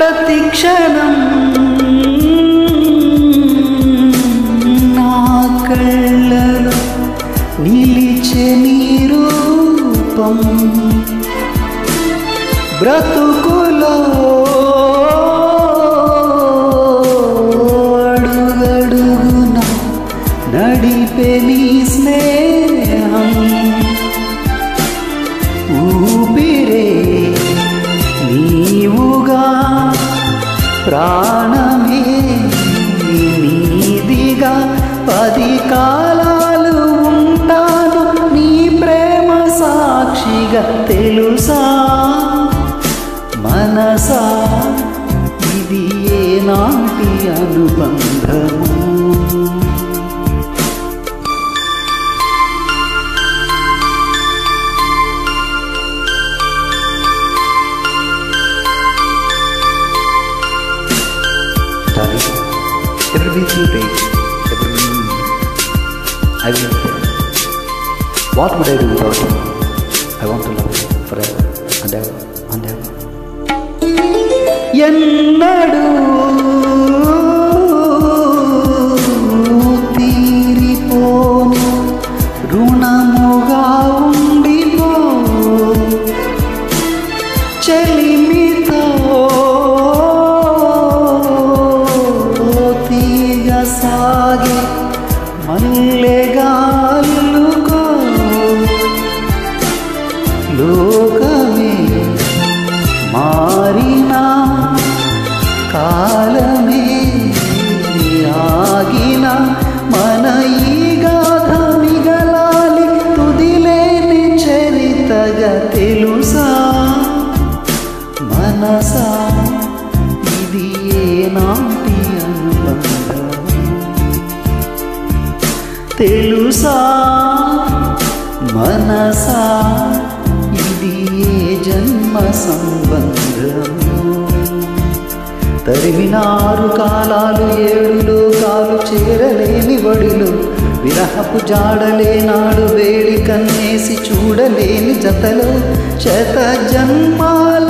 ప్రతిక్షణం నా కళ్ళలో నిలిచే నీ రూపం బ్రతుకులో అడుగడుగున నడిపే నీ స్నేహం ఊపిరే నీవుగా ప్రాణమే నీదిగా 10 కాలాలు ఉంటాను నీ ప్రేమ సాక్షిగా తెలుసా మనసా ఇది ఏనాటి అనుబంధము Every breath you take, every moment, I will care. What would I do without you? I want to love you forever and ever and ever. ఎన్నడూ తీరిపోను రుణముగా ఉండిపో చెలిమితో సాగే మల్లెగాలుకో లోకమే మారినా కాలమే ఆగిన మన ఈ గాథ మిగలాలి తుదిలేని చరితగా తెలుసా మనసా ఇది ఏనాటి అనుబంధం తెలుసా మనసా ఇది ఏ జన్మ సంబంధము తరిమినారు కాలాలు 7 లోకాలు చేరలేని వడిలు విరహపు జాడలేనాడు వేడి కన్నేసి చూడలేని జతలో శత జన్మాల